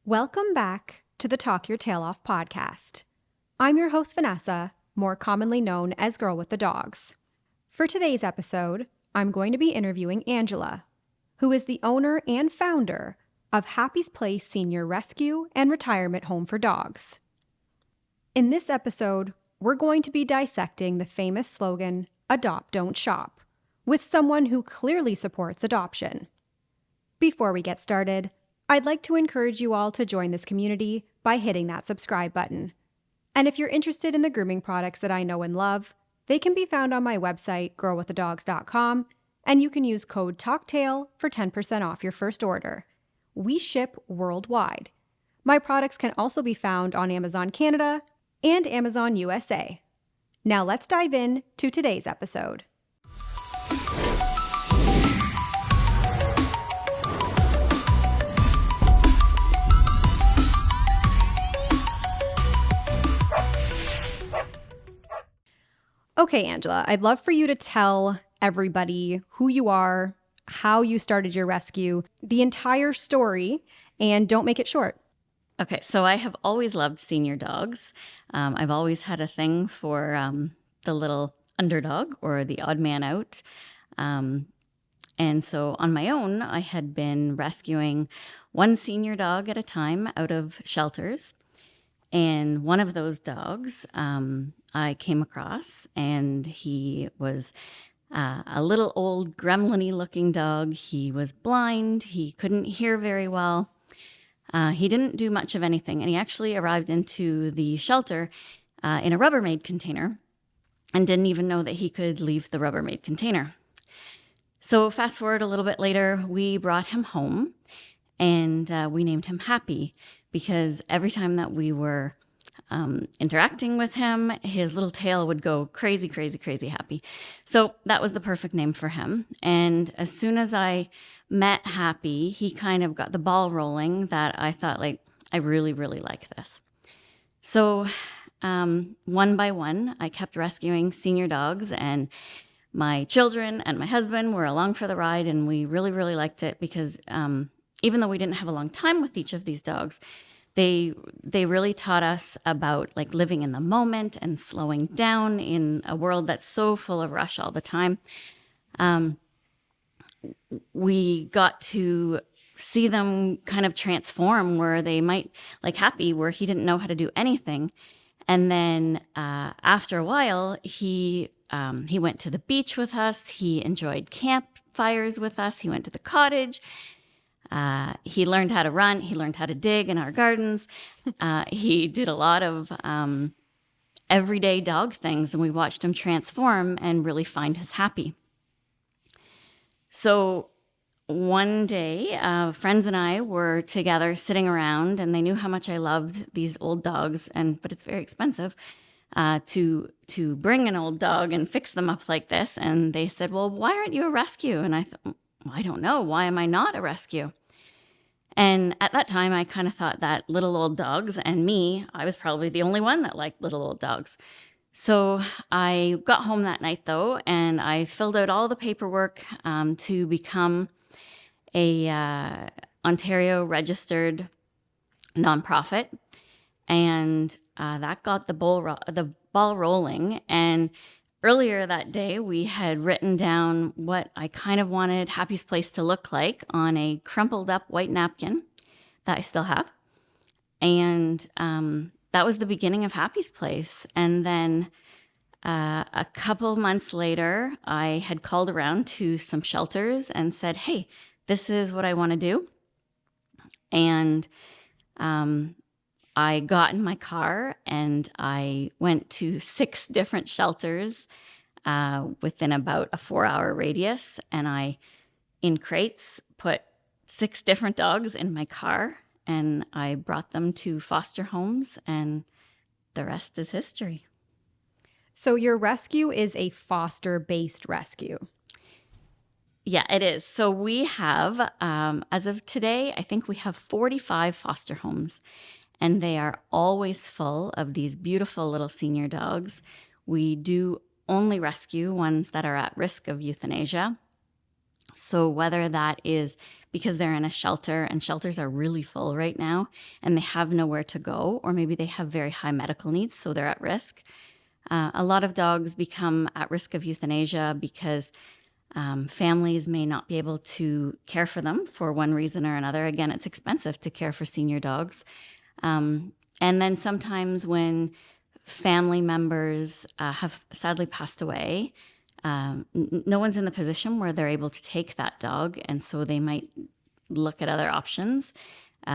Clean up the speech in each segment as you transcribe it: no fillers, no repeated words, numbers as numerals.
Welcome back to the Talk Your Tail Off podcast. I'm your host, Vanessa, more commonly known as Girl with the Dogs. For today's episode, I'm going to be interviewing Angela, who is the owner and founder of Happy's Place Senior Rescue and Retirement Home for Dogs. In this episode, we're going to be dissecting the famous slogan, Adopt, Don't Shop, with someone who clearly supports adoption. Before we get started, I'd like to encourage you all to join this community by hitting that subscribe button. And if you're interested in the grooming products that I know and love, they can be found on my website, growwiththedogs.com, and you can use code TALKTAIL for 10% off your first order. We ship worldwide. My products can also be found on Amazon Canada and Amazon USA. Now let's dive in to today's episode. Okay, Angela, I'd love for you to tell everybody who you are, how you started your rescue, the entire story, and don't make it short. Okay, so I have always loved senior dogs. I've always had a thing for the little underdog or the odd man out. And so on my own, I had been rescuing one senior dog at a time out of shelters. And one of those dogs I came across, and he was a little old gremlin-y looking dog. He was blind. He couldn't hear very well. He didn't do much of anything, and he actually arrived into the shelter in a Rubbermaid container and didn't even know that he could leave the Rubbermaid container. So fast forward a little bit later, we brought him home, and we named him Happy because every time that we were interacting with him, his little tail would go crazy, crazy, crazy happy. So that was the perfect name for him. And as soon as I met Happy, he kind of got the ball rolling that I thought, I really, really like this. So one by one, I kept rescuing senior dogs, and my children and my husband were along for the ride, and we really, really liked it because even though we didn't have a long time with each of these dogs, they really taught us about living in the moment and slowing down in a world that's so full of rush all the time. We got to see them kind of transform where they might, like Happy, where he didn't know how to do anything. And then after a while, he went to the beach with us. He enjoyed campfires with us. He went to the cottage. He learned how to run. He learned how to dig in our gardens. He did a lot of everyday dog things, and we watched him transform and really find his happy. So one day, friends and I were together sitting around, and they knew how much I loved these old dogs, but it's very expensive to bring an old dog and fix them up like this. And they said, "Well, why aren't you a rescue?" And I thought, I don't know. Why am I not a rescue? And at that time, I kind of thought that little old dogs and me, I was probably the only one that liked little old dogs. So I got home that night, though, and I filled out all the paperwork to become a Ontario registered nonprofit. And that got the ball rolling. And earlier that day, we had written down what I kind of wanted Happy's Place to look like on a crumpled up white napkin that I still have. And that was the beginning of Happy's Place. And then a couple months later, I had called around to some shelters and said, "Hey, this is what I want to do." And I got in my car and I went to 6 different shelters within about a 4-hour radius. And I, in crates, put 6 different dogs in my car, and I brought them to foster homes, and the rest is history. So your rescue is a foster-based rescue. Yeah, it is. So we have, as of today, I think we have 45 foster homes, and they are always full of these beautiful little senior dogs. We do only rescue ones that are at risk of euthanasia. So whether that is because they're in a shelter, and shelters are really full right now, and they have nowhere to go, or maybe they have very high medical needs, so they're at risk. A lot of dogs become at risk of euthanasia because families may not be able to care for them for one reason or another. Again, it's expensive to care for senior dogs. And then sometimes when family members have sadly passed away, no one's in the position where they're able to take that dog, and so they might look at other options.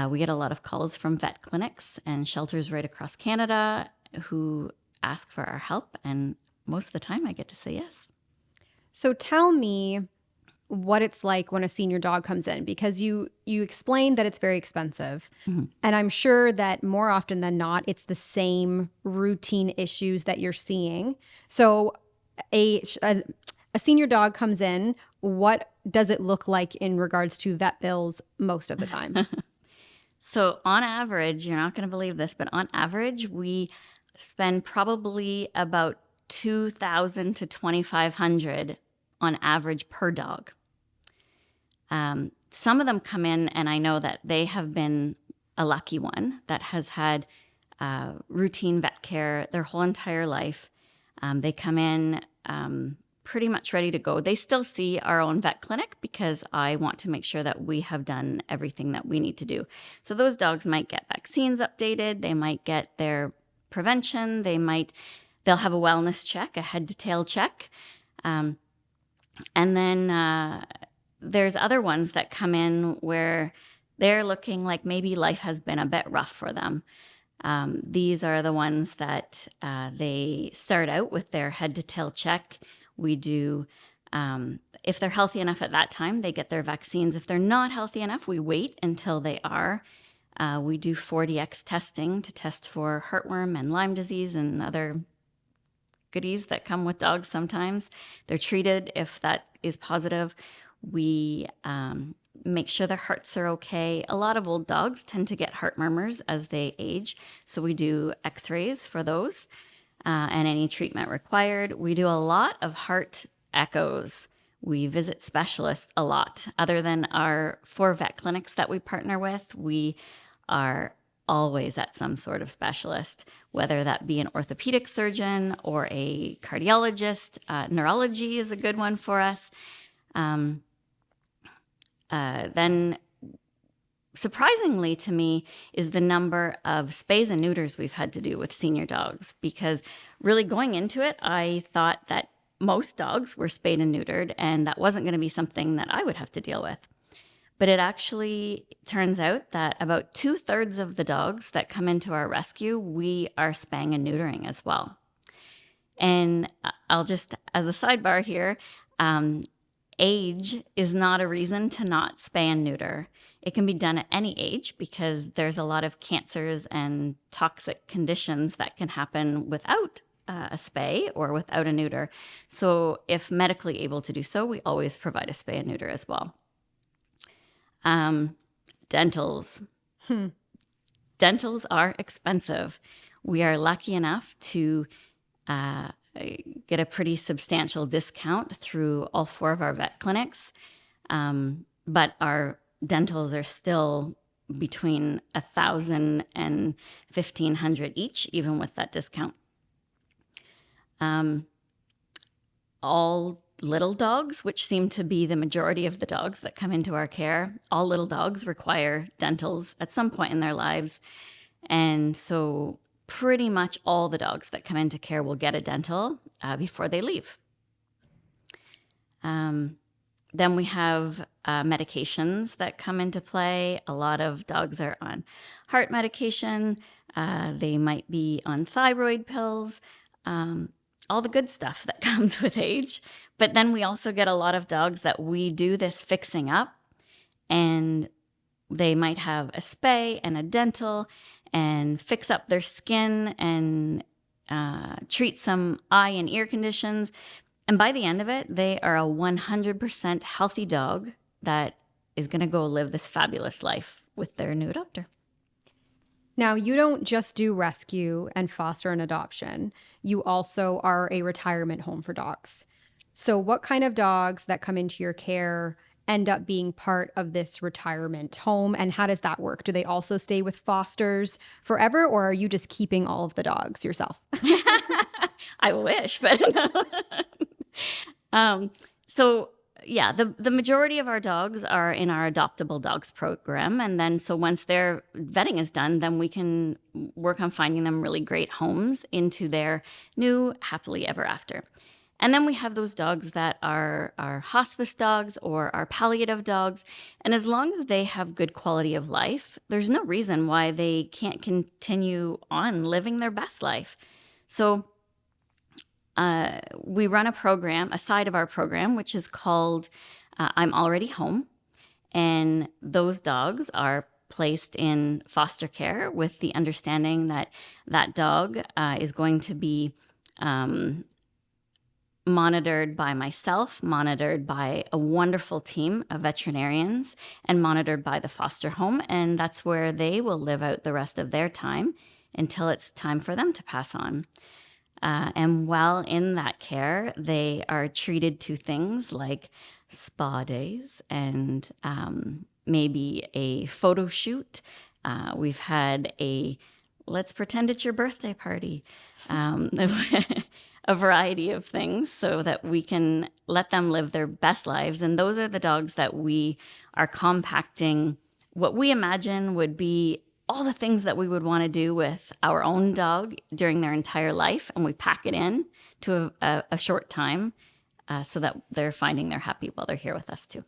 We get a lot of calls from vet clinics and shelters right across Canada who ask for our help, and most of the time I get to say yes. So tell me what it's like when a senior dog comes in, because you explained that it's very expensive. Mm-hmm. And I'm sure that more often than not, it's the same routine issues that you're seeing. So a senior dog comes in, what does it look like in regards to vet bills most of the time? So on average, you're not going to believe this, but on average, we spend probably about $2,000 to $2,500 on average per dog. Some of them come in, and I know that they have been a lucky one that has had routine vet care their whole entire life. They come in pretty much ready to go. They still see our own vet clinic because I want to make sure that we have done everything that we need to do. So those dogs might get vaccines updated. They might get their prevention. They'll have a wellness check, a head to tail check. And then there's other ones that come in where they're looking like maybe life has been a bit rough for them. These are the ones that they start out with their head to tail check. We do, if they're healthy enough at that time, they get their vaccines. If they're not healthy enough, we wait until they are. We do 4DX testing to test for heartworm and Lyme disease and other goodies that come with dogs sometimes. They're treated if that is positive. We make sure their hearts are okay. A lot of old dogs tend to get heart murmurs as they age, so we do x-rays for those and any treatment required. We do a lot of heart echoes. We visit specialists a lot. Other than our 4 vet clinics that we partner with, we are always at some sort of specialist, whether that be an orthopedic surgeon or a cardiologist. Neurology is a good one for us. Then surprisingly to me is the number of spays and neuters we've had to do with senior dogs, because really going into it, I thought that most dogs were spayed and neutered and that wasn't going to be something that I would have to deal with. But it actually turns out that about 2/3 of the dogs that come into our rescue, we are spaying and neutering as well. And I'll just, as a sidebar here, age is not a reason to not spay and neuter. It can be done at any age because there's a lot of cancers and toxic conditions that can happen without a spay or without a neuter. So if medically able to do so, we always provide a spay and neuter as well. Dentals. Dentals are expensive. We are lucky enough to get a pretty substantial discount through all 4 of our vet clinics. But our dentals are still between $1,000 and $1,500 each, even with that discount. All little dogs, which seem to be the majority of the dogs that come into our care, all little dogs require dentals at some point in their lives. And so pretty much all the dogs that come into care will get a dental before they leave. Then we have medications that come into play. A lot of dogs are on heart medication. They might be on thyroid pills, all the good stuff that comes with age. But then we also get a lot of dogs that we do this fixing up, and they might have a spay and a dental and fix up their skin and treat some eye and ear conditions. And by the end of it, they are a 100% healthy dog that is going to go live this fabulous life with their new adopter. Now, you don't just do rescue and foster and adoption. You also are a retirement home for dogs. So what kind of dogs that come into your care end up being part of this retirement home? And how does that work? Do they also stay with fosters forever, or are you just keeping all of the dogs yourself? I wish, but no. So yeah, the majority of our dogs are in our adoptable dogs program. And then so once their vetting is done, then we can work on finding them really great homes into their new happily ever after. And then we have those dogs that are our hospice dogs or our palliative dogs. And as long as they have good quality of life, there's no reason why they can't continue on living their best life. So we run a program, a side of our program, which is called I'm Already Home. And those dogs are placed in foster care with the understanding that that dog is going to be monitored by myself, monitored by a wonderful team of veterinarians, and monitored by the foster home. And that's where they will live out the rest of their time until it's time for them to pass on. And while in that care, they are treated to things like spa days and maybe a photo shoot. We've had let's pretend it's your birthday party, a variety of things so that we can let them live their best lives. And those are the dogs that we are compacting what we imagine would be all the things that we would want to do with our own dog during their entire life, and we pack it in to a short time so that they're finding they're happy while they're here with us too.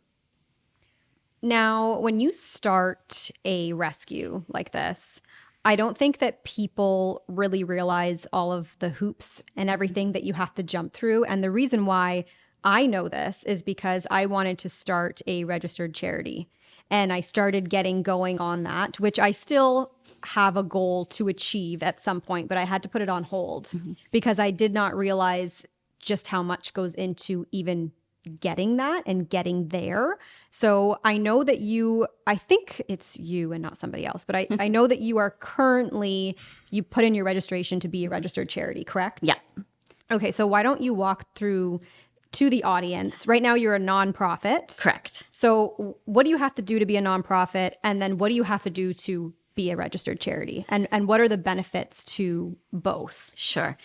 Now, when you start a rescue like this, I don't think that people really realize all of the hoops and everything that you have to jump through. And the reason why I know this is because I wanted to start a registered charity. And I started getting going on that, which I still have a goal to achieve at some point, but I had to put it on hold because I did not realize just how much goes into even getting that and getting there. So I know that I think it's you and not somebody else, but I know that you are currently, you put in your registration to be a registered charity, correct? Yeah. Okay, so why don't you walk through to the audience. Right now you're a nonprofit. Correct. So what do you have to do to be a nonprofit? And then what do you have to do to be a registered charity? And what are the benefits to both? Sure.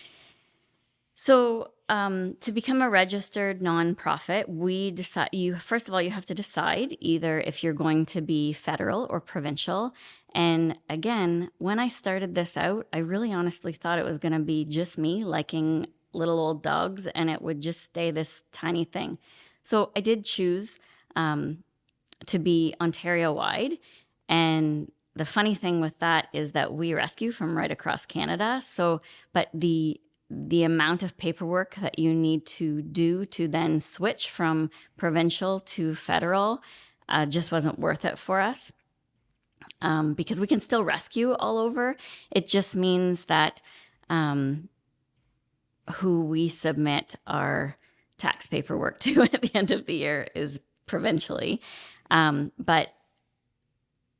So to become a registered nonprofit, we decide first of all, you have to decide either if you're going to be federal or provincial. And again, when I started this out, I really honestly thought it was going to be just me liking little old dogs and it would just stay this tiny thing. So I did choose to be Ontario-wide. And the funny thing with that is that we rescue from right across Canada. So, but the amount of paperwork that you need to do to then switch from provincial to federal just wasn't worth it for us because we can still rescue all over. It just means that who we submit our tax paperwork to at the end of the year is provincially. But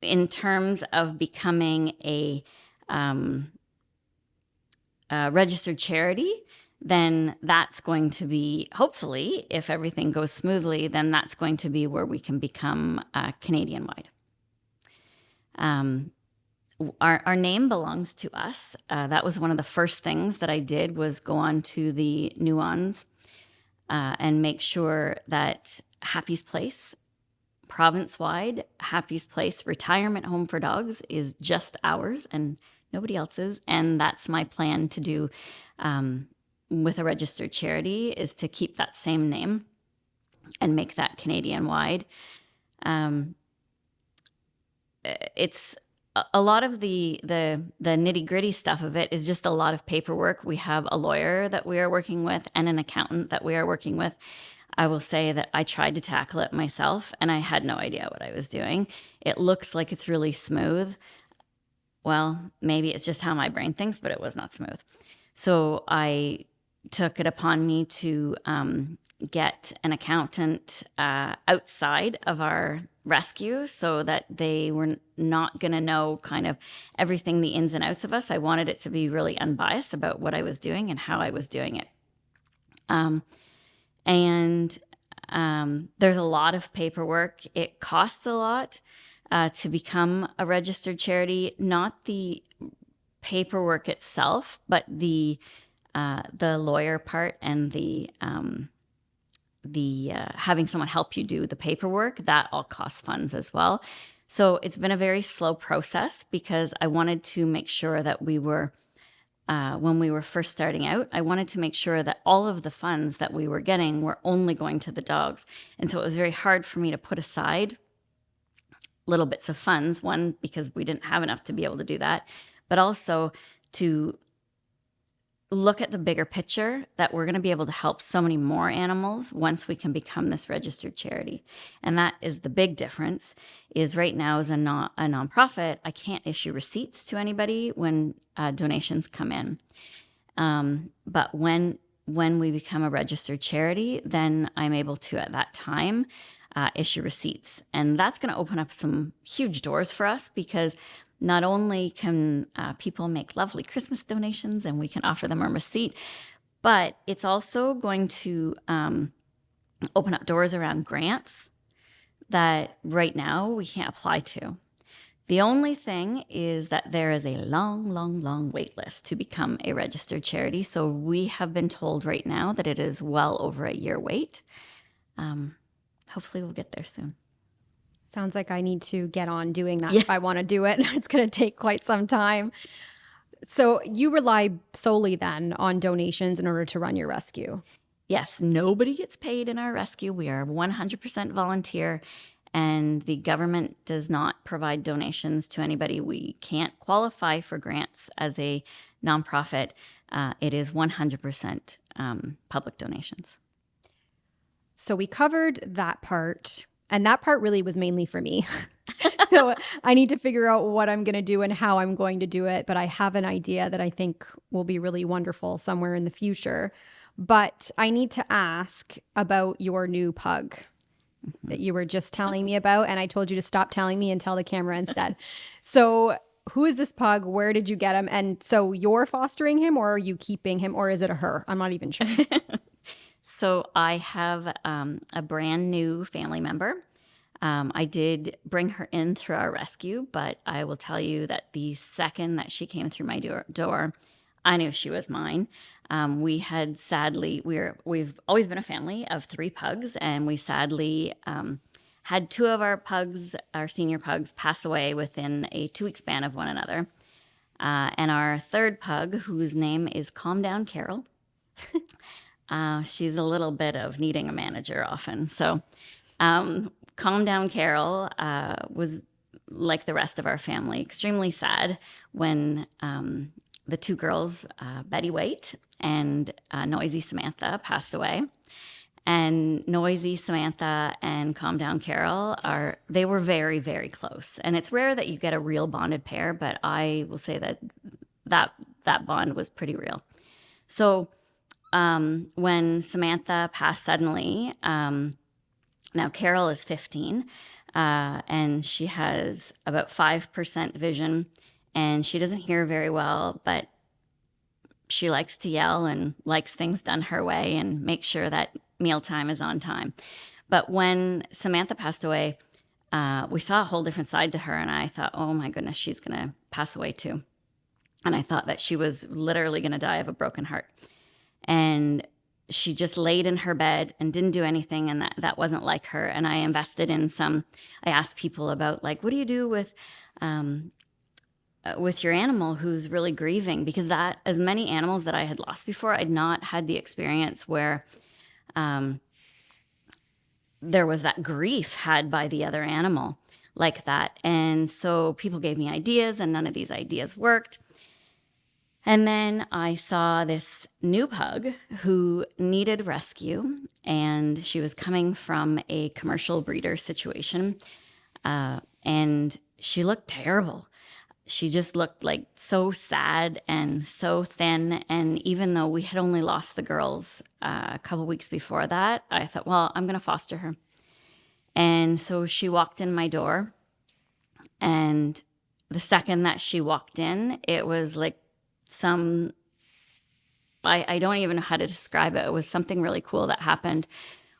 in terms of becoming a registered charity, then that's going to be, hopefully, if everything goes smoothly, then that's going to be where we can become Canadian-wide. Our name belongs to us. That was one of the first things that I did was go on to the Nuance and make sure that Happy's Place, province-wide, Happy's Place retirement home for dogs is just ours and nobody else's. And that's my plan to do with a registered charity, is to keep that same name and make that Canadian-wide. It's a lot of the nitty-gritty stuff of it is just a lot of paperwork. We have a lawyer that we are working with and an accountant that we are working with. I will say that I tried to tackle it myself and I had no idea what I was doing. It looks like it's really smooth. Well, maybe it's just how my brain thinks, but it was not smooth. So I took it upon me to get an accountant outside of our rescue so that they were not going to know kind of everything, the ins and outs of us. I wanted it to be really unbiased about what I was doing and how I was doing it. And There's a lot of paperwork. It costs a lot to become a registered charity, not the paperwork itself, but the lawyer part and the having someone help you do the paperwork. That all costs funds as well. So it's been a very slow process because I wanted to make sure that we were, when we were first starting out, I wanted to make sure that all of the funds that we were getting were only going to the dogs. And so it was very hard for me to put aside little bits of funds, one, because we didn't have enough to be able to do that, but also to look at the bigger picture that we're going to be able to help so many more animals once we can become this registered charity. And that is the big difference, is right now as a nonprofit, I can't issue receipts to anybody when donations come in. But when we become a registered charity, then I'm able to, at that time, issue receipts. And that's going to open up some huge doors for us, because not only can people make lovely Christmas donations and we can offer them a receipt, but it's also going to open up doors around grants that right now we can't apply to. The only thing is that there is a long, long, long wait list to become a registered charity. So we have been told right now that it is well over a year wait. Hopefully we'll get there soon. Sounds like I need to get on doing that if I want to do it. It's going to take quite some time. So you rely solely then on donations in order to run your rescue? Yes, nobody gets paid in our rescue. We are 100% volunteer, and the government does not provide donations to anybody. We can't qualify for grants as a nonprofit. It is 100% public donations. So we covered that part. And that part really was mainly for me. So I need to figure out what I'm going to do and how I'm going to do it. But I have an idea that I think will be really wonderful somewhere in the future. But I need to ask about your new pug that you were just telling me about. And I told you to stop telling me and tell the camera instead. So who is this pug? Where did you get him? And so you're fostering him, or are you keeping him, or is it a her? I'm not even sure. So I have a brand new family member. I did bring her in through our rescue, but I will tell you that the second that she came through my door, I knew she was mine. We've always been a family of 3 pugs, and we sadly had 2 of our pugs, our senior pugs, pass away within a 2-week span of one another. And our 3rd pug, whose name is Calm Down Carol, she's a little bit of needing a manager often. So Calm Down Carol was, like the rest of our family, extremely sad when the 2 girls, Betty White and Noisy Samantha, passed away. And Noisy Samantha and Calm Down Carol they were very, very close. And it's rare that you get a real bonded pair, but I will say that bond was pretty real. So when Samantha passed suddenly, now Carol is 15, and she has about 5% vision, and she doesn't hear very well, but she likes to yell and likes things done her way and make sure that mealtime is on time. But when Samantha passed away, we saw a whole different side to her, and I thought, oh my goodness, she's going to pass away too. And I thought that she was literally going to die of a broken heart. And she just laid in her bed and didn't do anything, and that wasn't like her. And I invested in I asked people about, like, what do you do with your animal who's really grieving? Because that, as many animals that I had lost before, I'd not had the experience where there was that grief had by the other animal like that. And so people gave me ideas, and none of these ideas worked. And then I saw this new pug who needed rescue, and she was coming from a commercial breeder situation, and she looked terrible. She just looked like so sad and so thin. And even though we had only lost the girls a couple weeks before that, I thought, well, I'm going to foster her. And so she walked in my door, and the second that she walked in, it was like I don't even know how to describe it. It was something really cool that happened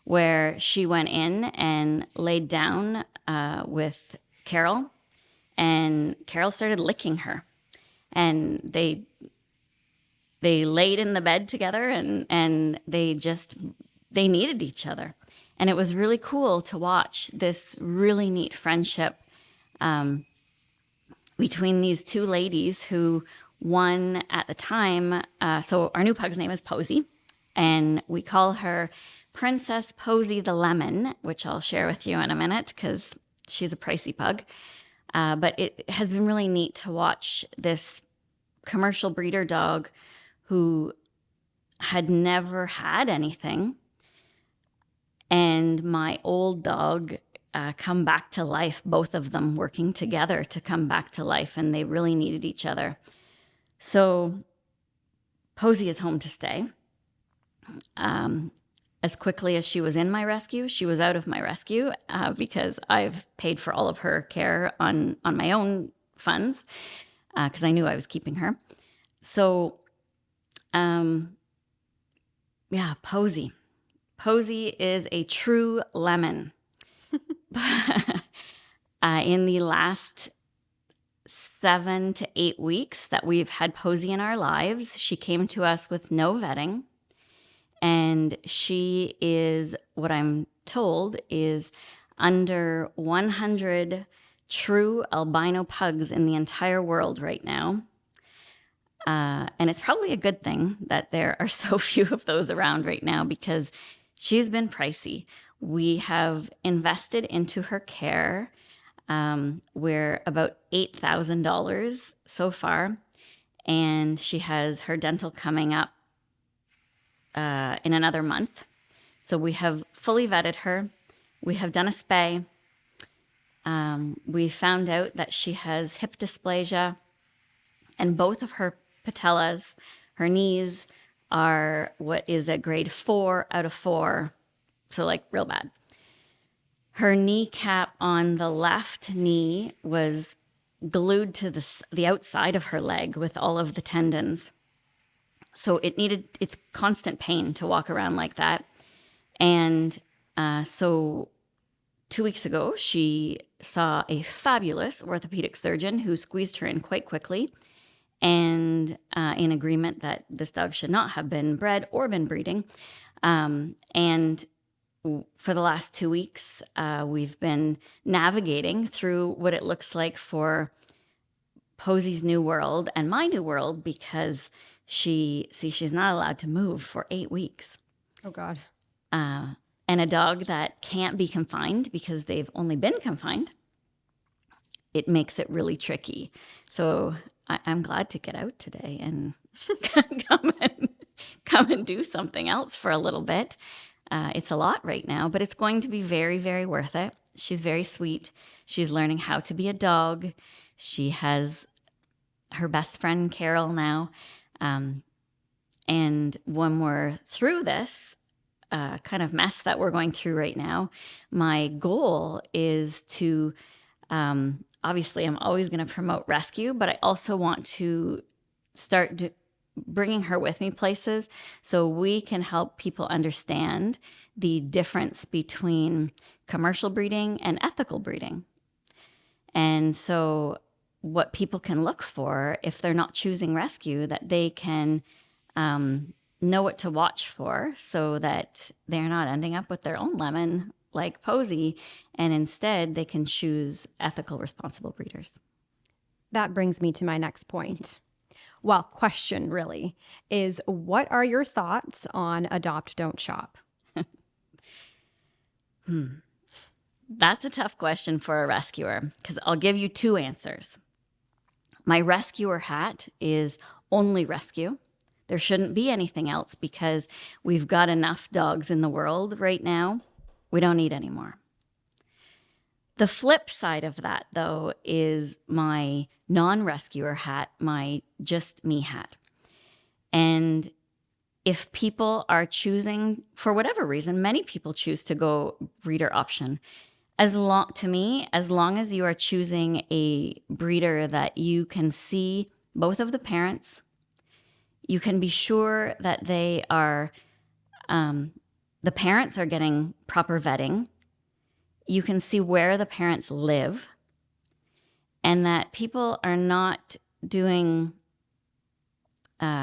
where she went in and laid down with Carol, and Carol started licking her. And they laid in the bed together, and they needed each other. And it was really cool to watch this really neat friendship between these two ladies who, one at the time, so our new pug's name is Posie, and we call her Princess Posie the Lemon, which I'll share with you in a minute because she's a pricey pug. But it has been really neat to watch this commercial breeder dog who had never had anything, and my old dog come back to life, both of them working together to come back to life, and they really needed each other. So Posie is home to stay. As quickly as she was in my rescue, she was out of my rescue because I've paid for all of her care on my own funds because I knew I was keeping her. So, Posie. Posie is a true lemon. In the last 7 to 8 weeks that we've had Posie in our lives, she came to us with no vetting. And she is, what I'm told, is under 100 true albino pugs in the entire world right now. And it's probably a good thing that there are so few of those around right now because she's been pricey. We have invested into her care. We're about $8,000 so far. And she has her dental coming up in another month. So we have fully vetted her. We have done a spay. We found out that she has hip dysplasia, and both of her patellas, her knees, are what is a grade 4 out of 4. So like real bad. Her kneecap on the left knee was glued to the outside of her leg with all of the tendons. So it's constant pain to walk around like that. And so 2 weeks ago, she saw a fabulous orthopedic surgeon who squeezed her in quite quickly and in agreement that this dog should not have been bred or been breeding. And for the last 2 weeks, we've been navigating through what it looks like for Posie's new world and my new world because she's not allowed to move for 8 weeks. Oh, God. And a dog that can't be confined because they've only been confined, it makes it really tricky. So I'm glad to get out today and come and do something else for a little bit. It's a lot right now, but it's going to be very, very worth it. She's very sweet. She's learning how to be a dog. She has her best friend, Carol, now. And when we're through this kind of mess that we're going through right now, my goal is to, obviously, I'm always going to promote rescue, but I also want to start bringing her with me places so we can help people understand the difference between commercial breeding and ethical breeding. And so what people can look for if they're not choosing rescue, that they can know what to watch for so that they're not ending up with their own lemon like Posie, and instead they can choose ethical, responsible breeders. That brings me to my next point. Well, question really is, what are your thoughts on adopt, don't shop? That's a tough question for a rescuer because I'll give you 2 answers. My rescuer hat is only rescue. There shouldn't be anything else because we've got enough dogs in the world right now. We don't need any more. The flip side of that, though, is my non-rescuer hat, my just me hat. And if people are choosing, for whatever reason, many people choose to go breeder option. As long as you are choosing a breeder that you can see both of the parents, you can be sure that they are the parents are getting proper vetting. You can see where the parents live, and that people are not doing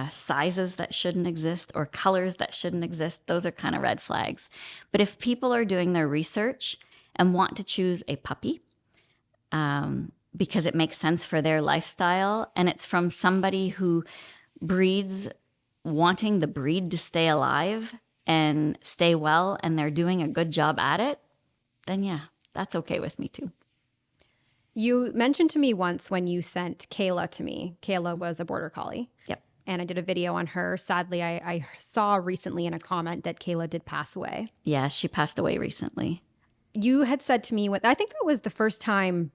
sizes that shouldn't exist or colors that shouldn't exist. Those are kind of red flags. But if people are doing their research and want to choose a puppy because it makes sense for their lifestyle, and it's from somebody who breeds wanting the breed to stay alive and stay well, and they're doing a good job at it, then yeah, that's okay with me too. You mentioned to me once when you sent Kayla to me. Kayla was a border collie. Yep. And I did a video on her. Sadly, I saw recently in a comment that Kayla did pass away. Yeah, she passed away recently. You had said to me, I think that was the first time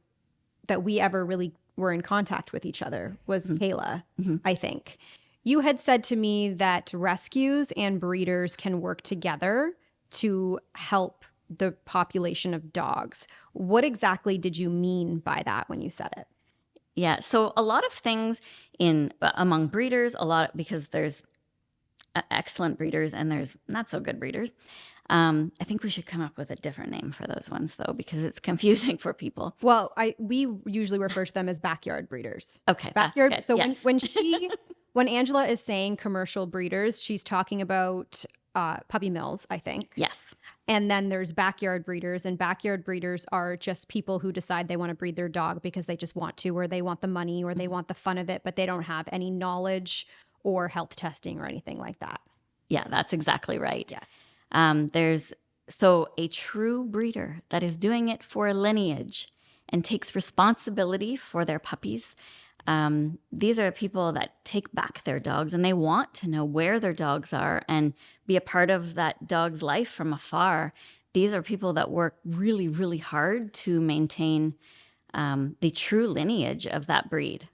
that we ever really were in contact with each other, was Kayla, I think. You had said to me that rescues and breeders can work together to help the population of dogs. What exactly did you mean by that when you said it? Yeah, so a lot of things among breeders, because there's excellent breeders and there's not so good breeders. I think we should come up with a different name for those ones, though, because it's confusing for people. Well, we usually refer to them as backyard breeders. Okay, Backyard. that's good. So Yes. when Angela is saying commercial breeders, she's talking about puppy mills, I think. Yes. And then there's backyard breeders, and backyard breeders are just people who decide they want to breed their dog because they just want to, or they want the money, or they want the fun of it, but they don't have any knowledge or health testing or anything like that. Yeah, that's exactly right. Yeah. There's a true breeder that is doing it for lineage and takes responsibility for their puppies. These are people that take back their dogs, and they want to know where their dogs are and be a part of that dog's life from afar. These are people that work really, really hard to maintain the true lineage of that breed.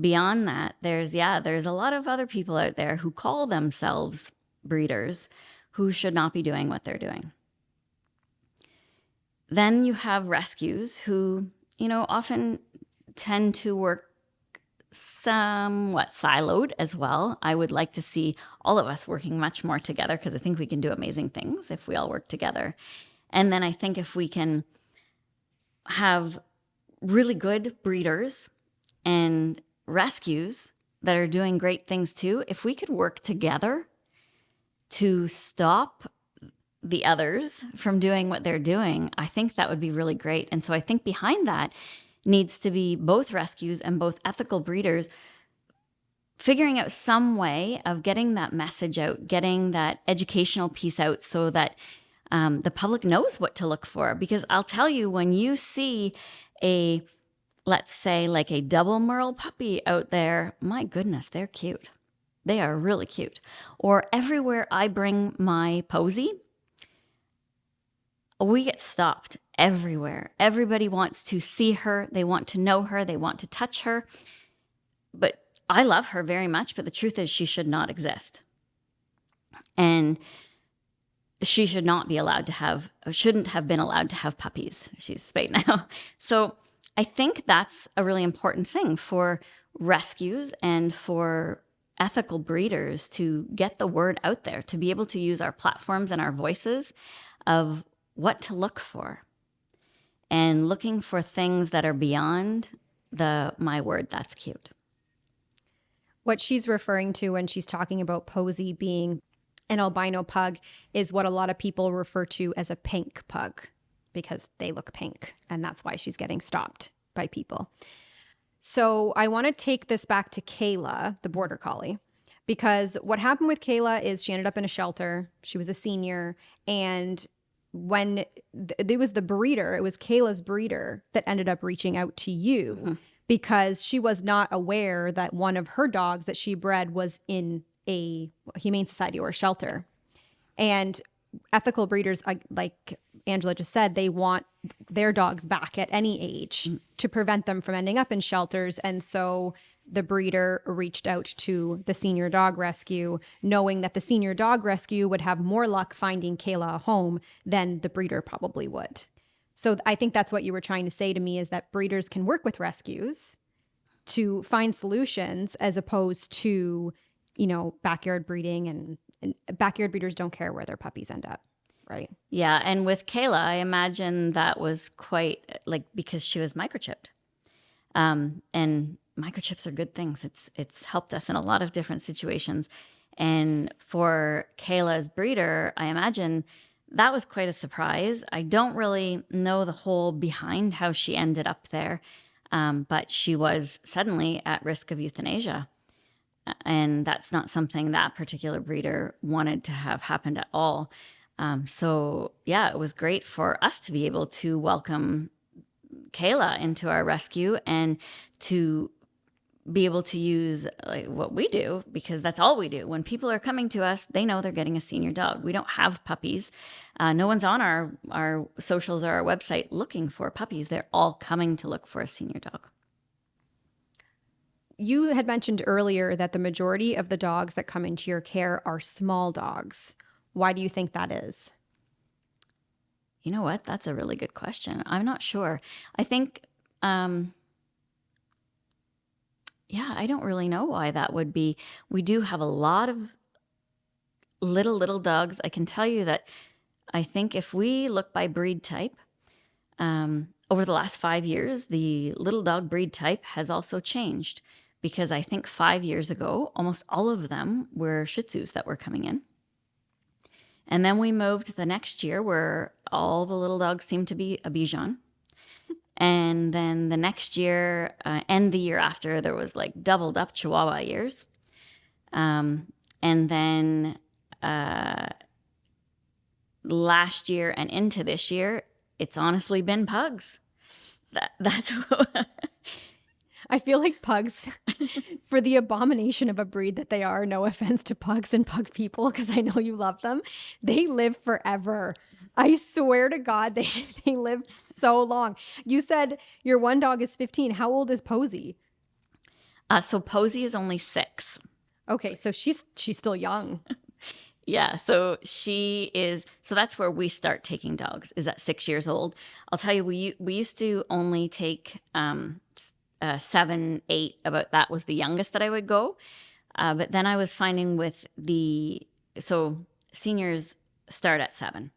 Beyond that, there's a lot of other people out there who call themselves breeders who should not be doing what they're doing. Then you have rescues who, often tend to work somewhat siloed as well. I would like to see all of us working much more together, because I think we can do amazing things if we all work together. And then I think if we can have really good breeders and rescues that are doing great things too, if we could work together to stop the others from doing what they're doing, I think that would be really great. And so I think behind that needs to be both rescues and both ethical breeders figuring out some way of getting that message out, getting that educational piece out so that the public knows what to look for. Because I'll tell you, when you see let's say like a double merle puppy out there, my goodness, they're cute. They are really cute. Or everywhere I bring my Posie, we get stopped everywhere. Everybody wants to see her. They want to know her. They want to touch her. But I love her very much. But the truth is, she should not exist. And she shouldn't have been allowed to have puppies. She's spayed now. So I think that's a really important thing for rescues and for ethical breeders to get the word out there, to be able to use our platforms and our voices of what to look for, and looking for things that are beyond my word, that's cute. What she's referring to when she's talking about Posie being an albino pug is what a lot of people refer to as a pink pug, because they look pink, and that's why she's getting stopped by people. So I want to take this back to Kayla, the border collie, because what happened with Kayla is she ended up in a shelter. She was a senior, and when it was Kayla's breeder that ended up reaching out to you because she was not aware that one of her dogs that she bred was in a humane society or a shelter. And ethical breeders, like Angela just said, they want their dogs back at any age to prevent them from ending up in shelters. And so the breeder reached out to the senior dog rescue, knowing that the senior dog rescue would have more luck finding Kayla a home than the breeder probably would. So I think that's what you were trying to say to me, is that breeders can work with rescues to find solutions as opposed to backyard breeding, and backyard breeders don't care where their puppies end up, right? Yeah. And with Kayla, I imagine that was quite because she was microchipped. And microchips are good things. It's helped us in a lot of different situations. And for Kayla's breeder, I imagine that was quite a surprise. I don't really know the whole behind how she ended up there, but she was suddenly at risk of euthanasia. And that's not something that particular breeder wanted to have happened at all. So, yeah, it was great for us to be able to welcome Kayla into our rescue and to be able to use what we do, because that's all we do. When people are coming to us, they know they're getting a senior dog. We don't have puppies. No one's on our socials or our website looking for puppies. They're all coming to look for a senior dog. You had mentioned earlier that the majority of the dogs that come into your care are small dogs. Why do you think that is? You know what? That's a really good question. I'm not sure. I think, I don't really know why that would be. We do have a lot of little dogs. I can tell you that I think if we look by breed type, over the last 5 years, the little dog breed type has also changed, because I think 5 years ago, almost all of them were Shih Tzus that were coming in. And then we moved the next year where all the little dogs seemed to be a Bichon. And then the next year and the year after, there was doubled up Chihuahua years. And then last year and into this year, it's honestly been pugs. That's I feel like pugs, for the abomination of a breed that they are, no offense to pugs and pug people, because I know you love them, they live forever. I swear to God, they live so long. You said your one dog is 15. How old is Posie? So Posie is only 6. Okay, so she's still young. Yeah, so she is. So that's where we start taking dogs, is at 6 years old. I'll tell you, we used to only take 7, 8. About that was the youngest that I would go. But then I was finding so seniors start at 7.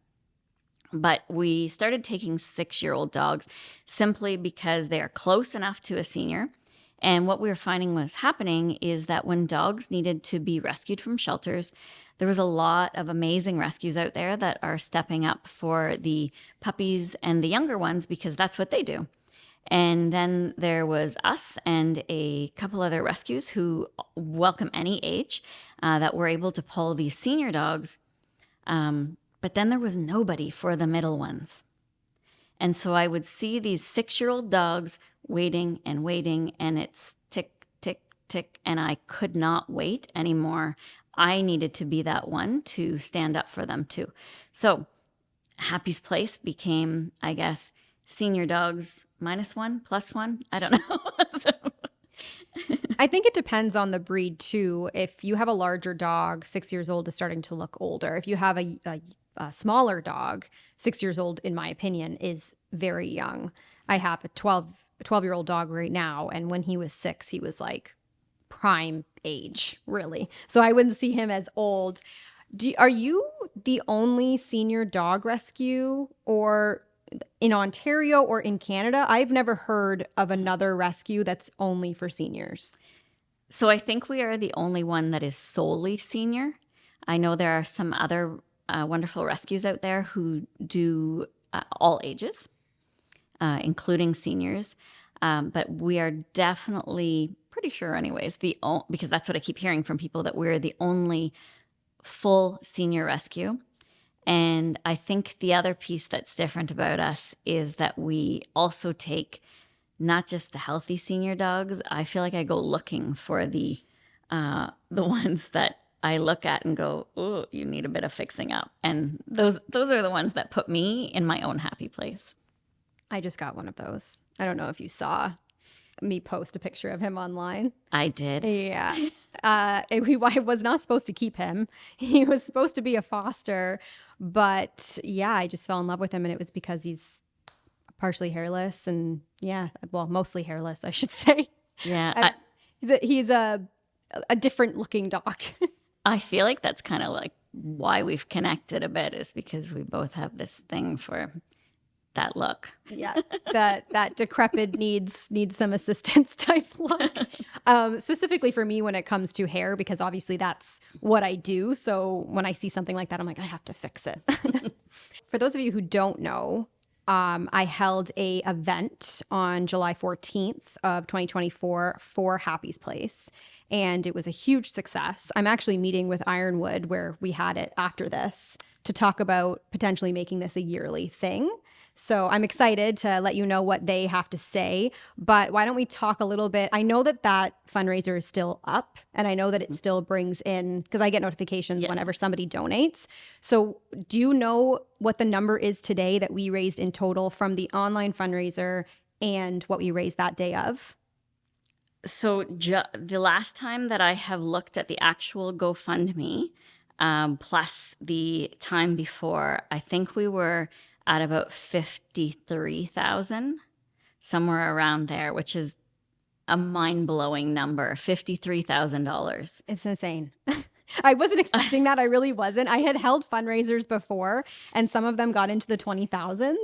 But we started taking 6-year-old dogs simply because they are close enough to a senior. And what we were finding was happening is that when dogs needed to be rescued from shelters, there was a lot of amazing rescues out there that are stepping up for the puppies and the younger ones, because that's what they do. And then there was us and a couple other rescues who welcome any age that were able to pull these senior dogs. But then there was nobody for the middle ones. And so I would see these 6-year-old dogs waiting, and it's tick, tick, tick, and I could not wait anymore. I needed to be that one to stand up for them too. So Happy's Place became, I guess, senior dogs -1, +1. I don't know. I think it depends on the breed too. If you have a larger dog, 6 years old is starting to look older. If you have a smaller dog, 6 years old, in my opinion, is very young. I have a 12-year-old dog right now, and when he was 6, he was like prime age, really. So I wouldn't see him as old. Are you the only senior dog rescue or in Ontario or in Canada? I've never heard of another rescue that's only for seniors. So I think we are the only one that is solely senior. I know there are some other wonderful rescues out there who do all ages, including seniors. But we are definitely, pretty sure anyways, because that's what I keep hearing from people, that we're the only full senior rescue. And I think the other piece that's different about us is that we also take not just the healthy senior dogs. I feel like I go looking for the ones that I look at and go, oh, you need a bit of fixing up. And those are the ones that put me in my own happy place. I just got one of those. I don't know if you saw me post a picture of him online. I did. Yeah. I was not supposed to keep him. He was supposed to be a foster. But yeah, I just fell in love with him, and it was because he's partially hairless, and mostly hairless, I should say. Yeah. He's a a different looking dog. I feel like that's kind of like why we've connected a bit, is because we both have this thing for that look. Yeah, that decrepit needs some assistance type look. Specifically for me when it comes to hair, because obviously that's what I do. So when I see something like that, I'm like, I have to fix it. For those of you who don't know, I held a event on July 14th of 2024 for Happy's Place, and it was a huge success. I'm actually meeting with Ironwood, where we had it after this, to talk about potentially making this a yearly thing. So I'm excited to let you know what they have to say. But why don't we talk a little bit? I know that fundraiser is still up, and I know that it still brings in, because I get notifications whenever somebody donates. So do you know what the number is today that we raised in total from the online fundraiser and what we raised that day of? So the last time that I have looked at the actual GoFundMe, plus the time before, I think we were at about 53,000, somewhere around there, which is a mind-blowing number, $53,000. It's insane. I wasn't expecting that. I really wasn't. I had held fundraisers before, and some of them got into the 20,000s,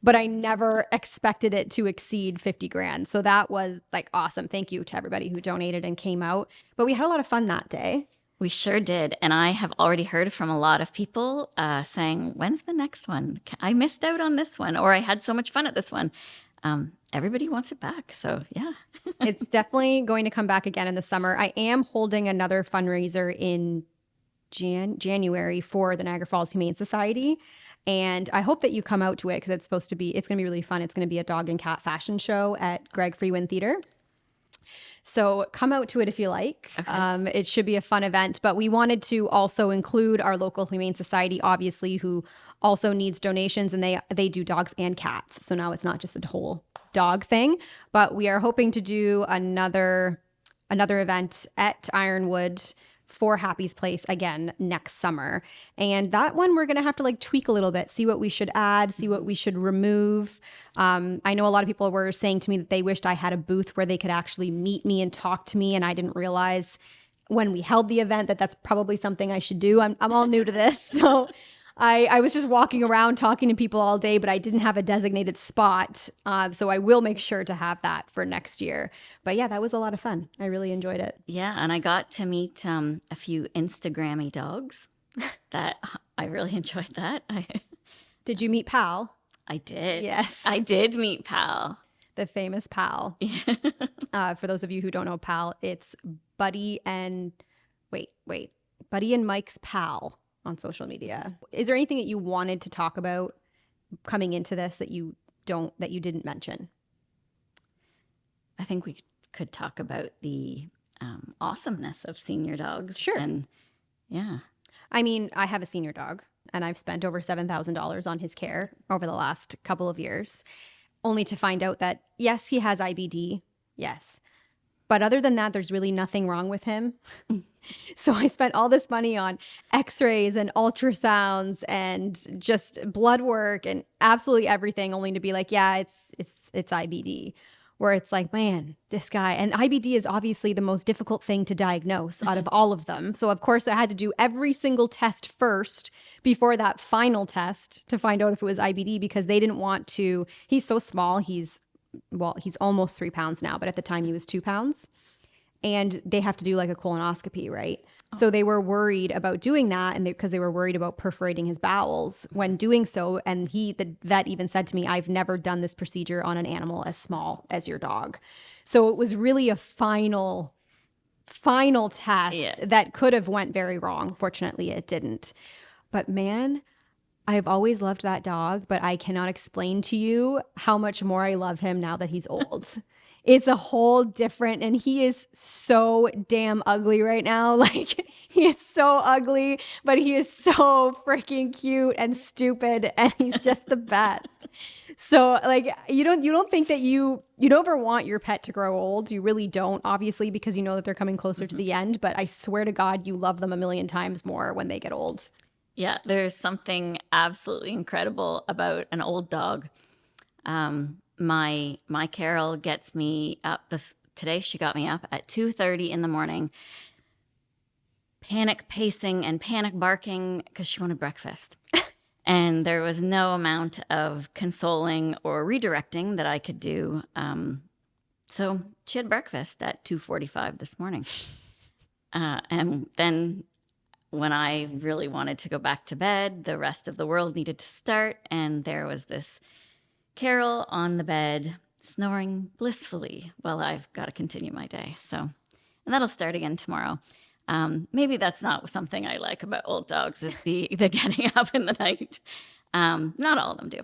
but I never expected it to exceed 50 grand. So that was like awesome. Thank you to everybody who donated and came out. But we had a lot of fun that day. We sure did. And I have already heard from a lot of people saying, when's the next one? I missed out on this one, or I had so much fun at this one. Everybody wants it back. So yeah. It's definitely going to come back again in the summer. I am holding another fundraiser in January for the Niagara Falls Humane Society. And I hope that you come out to it, because it's going to be really fun. It's going to be a dog and cat fashion show at Greg Freewin Theater. So come out to it if you like. Okay. It should be a fun event, but we wanted to also include our local Humane Society, obviously, who also needs donations, and they do dogs and cats. So now it's not just a whole dog thing, but we are hoping to do another event at Ironwood for Happy's Place again next summer. And that one we're going to have to like tweak a little bit, see what we should add, see what we should remove. I know a lot of people were saying to me that they wished I had a booth where they could actually meet me and talk to me. And I didn't realize when we held the event that that's probably something I should do. I'm all new to this. So I was just walking around talking to people all day, but I didn't have a designated spot. So I will make sure to have that for next year. But yeah, that was a lot of fun. I really enjoyed it. Yeah, and I got to meet a few Instagrammy dogs. That I really enjoyed that. Did you meet Pal? I did. Yes. I did meet Pal. The famous Pal. For those of you who don't know Pal, it's Buddy and Mike's Pal on social media. Is there anything that you wanted to talk about coming into this that you didn't mention? I think we could talk about the awesomeness of senior dogs. Sure. And yeah. I mean, I have a senior dog, and I've spent over $7,000 on his care over the last couple of years, only to find out that, yes, he has IBD. Yes. But other than that, there's really nothing wrong with him. So I spent all this money on x-rays and ultrasounds and just blood work and absolutely everything, only to be like, yeah, it's IBD. Where it's like, man, this guy, and IBD is obviously the most difficult thing to diagnose out of all of them. So of course I had to do every single test first before that final test to find out if it was IBD, because they didn't want to. He's so small. He's almost 3 pounds now, but at the time he was 2 pounds. And they have to do like a colonoscopy, right? Oh. So they were worried about doing that, and because they were worried about perforating his bowels when doing so. And the vet even said to me, I've never done this procedure on an animal as small as your dog. So it was really a final test that could have went very wrong. Fortunately, it didn't. But man, I've always loved that dog, but I cannot explain to you how much more I love him now that he's old. It's a whole different, and he is so damn ugly right now. Like, he is so ugly, but he is so freaking cute and stupid, and he's just the best. So like, you don't think that you don't ever want your pet to grow old. You really don't, obviously, because you know that they're coming closer to the end, but I swear to God, you love them a million times more when they get old. Yeah, there's something absolutely incredible about an old dog. My Carol gets me up today she got me up at 2:30 in the morning panic pacing and panic barking because she wanted breakfast. And there was no amount of consoling or redirecting that I could do. So she had breakfast at 2:45 this morning. And then when I really wanted to go back to bed, the rest of the world needed to start. And there was this Carol on the bed, snoring blissfully while I've got to continue my day. So, and that'll start again tomorrow. Maybe that's not something I like about old dogs, is the getting up in the night. Not all of them do.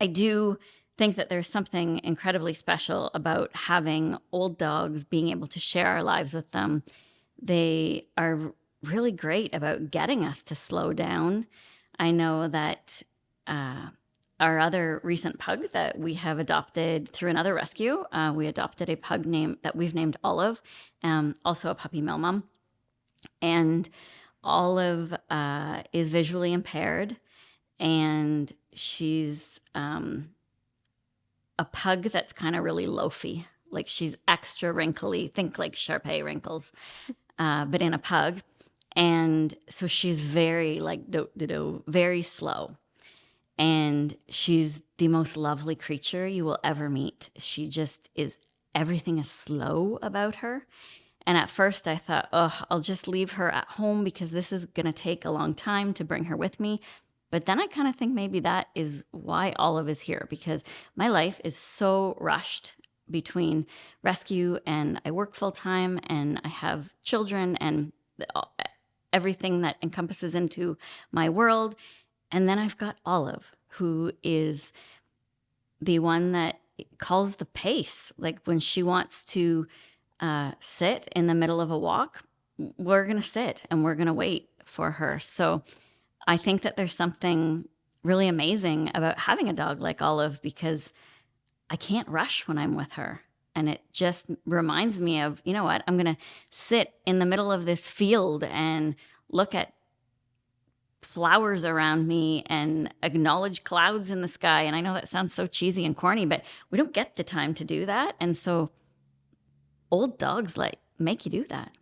I do think that there's something incredibly special about having old dogs, being able to share our lives with them. They are really great about getting us to slow down. I know that our other recent pug that we have adopted through another rescue, we adopted a pug that we've named Olive, also a puppy mill mom. And Olive is visually impaired, and she's a pug that's kind of really loafy. Like, she's extra wrinkly, think like Shar-Pei wrinkles, but in a pug. And so she's very like do-do-do, very slow. And she's the most lovely creature you will ever meet. She just is, everything is slow about her. And at first I thought, oh, I'll just leave her at home because this is going to take a long time to bring her with me. But then I kind of think maybe that is why Olive is here, because my life is so rushed between rescue and I work full time and I have children and everything that encompasses into my world. And then I've got Olive, who is the one that calls the pace. Like, when she wants to sit in the middle of a walk, we're going to sit and we're going to wait for her. So I think that there's something really amazing about having a dog like Olive, because I can't rush when I'm with her. And it just reminds me of, you know what, I'm going to sit in the middle of this field and look at flowers around me and acknowledge clouds in the sky. And I know that sounds so cheesy and corny, but we don't get the time to do that. And so old dogs like make you do that.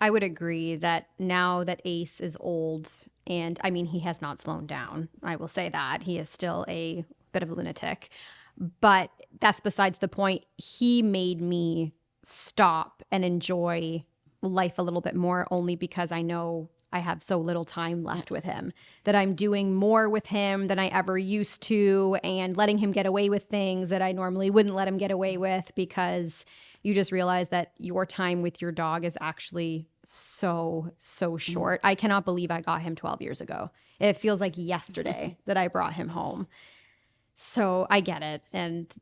I would agree that now that Ace is old, and I mean, he has not slowed down. I will say that. He is still a bit of a lunatic. But that's besides the point. He made me stop and enjoy life a little bit more, only because I know I have so little time left with him, that I'm doing more with him than I ever used to, and letting him get away with things that I normally wouldn't let him get away with, because you just realize that your time with your dog is actually so short. I cannot believe I got him 12 years ago. It feels like yesterday that I brought him home. So I get it. And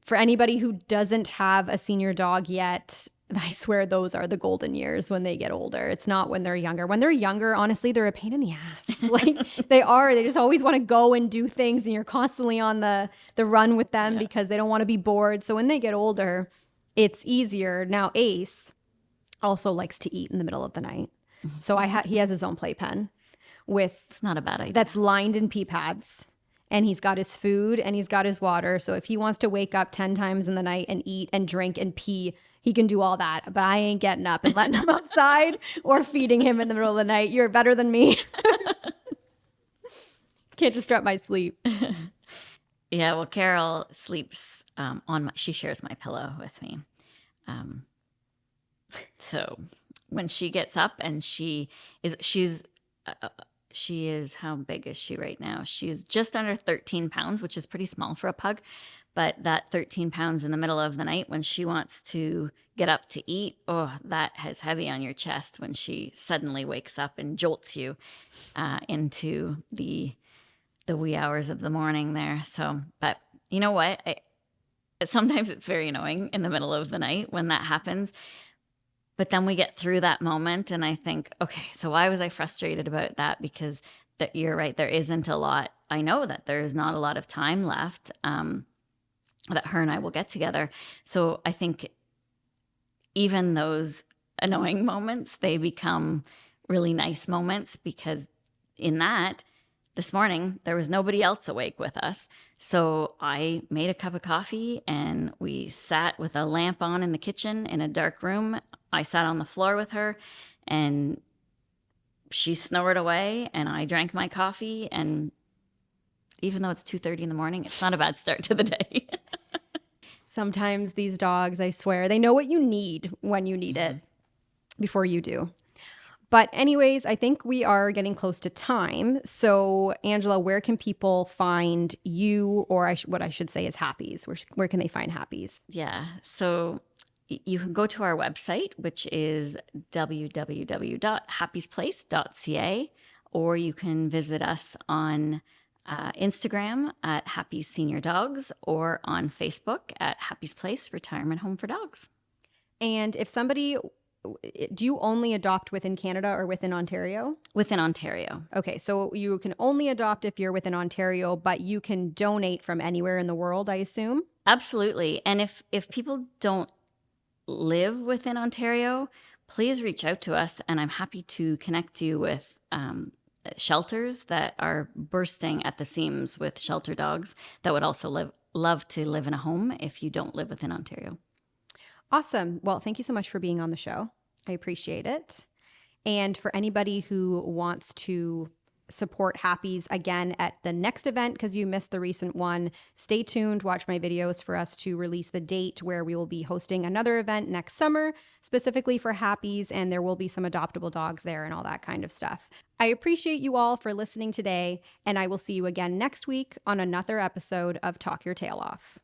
for anybody who doesn't have a senior dog yet, I swear those are the golden years when they get older. It's not when they're younger. When they're younger, honestly, they're a pain in the ass. Like, they are. They just always want to go and do things, and you're constantly on the run with them because they don't want to be bored. So when they get older, it's easier. Now, Ace also likes to eat in the middle of the night. Mm-hmm. So he has his own playpen It's not a bad idea. That's lined in pee pads. And he's got his food and he's got his water. So if he wants to wake up 10 times in the night and eat and drink and pee, he can do all that. But I ain't getting up and letting him outside or feeding him in the middle of the night. You're better than me. Can't disrupt my sleep. Yeah, well, Carol sleeps she shares my pillow with me. So when she gets up and she's how big is she right now? She's just under 13 pounds, which is pretty small for a pug. But that 13 pounds in the middle of the night when she wants to get up to eat, oh, that is heavy on your chest when she suddenly wakes up and jolts you into the wee hours of the morning there. So, but you know what? Sometimes it's very annoying in the middle of the night when that happens. But then we get through that moment and I think, okay, so why was I frustrated about that? Because you're right, there isn't a lot. I know that there's not a lot of time left that her and I will get together. So I think even those annoying moments, they become really nice moments, because in that, this morning, there was nobody else awake with us. So I made a cup of coffee and we sat with a lamp on in the kitchen in a dark room. I sat on the floor with her and she snored away and I drank my coffee, and even though it's 2:30 in the morning, it's not a bad start to the day. Sometimes these dogs, I swear, they know what you need when you need it before you do. But anyways, I think we are getting close to time. So Angela, where can people find you, or what I should say is Happy's? Where can they find Happy's? Yeah. So you can go to our website, which is www.happysplace.ca, or you can visit us on Instagram at Happy's Senior Dogs, or on Facebook at Happy's Place Retirement Home for Dogs. And if somebody, do you only adopt within Canada or within Ontario? Within Ontario. Okay, so you can only adopt if you're within Ontario, but you can donate from anywhere in the world, I assume? Absolutely. And if people don't live within Ontario, please reach out to us, and I'm happy to connect you with shelters that are bursting at the seams with shelter dogs that would also love to live in a home if you don't live within Ontario. Awesome. Well, thank you so much for being on the show. I appreciate it. And for anybody who wants to support Happy's again at the next event, because you missed the recent one, stay tuned, watch my videos for us to release the date where we will be hosting another event next summer, specifically for Happy's, and there will be some adoptable dogs there and all that kind of stuff. I appreciate you all for listening today, and I will see you again next week on another episode of Talk Your Tail Off.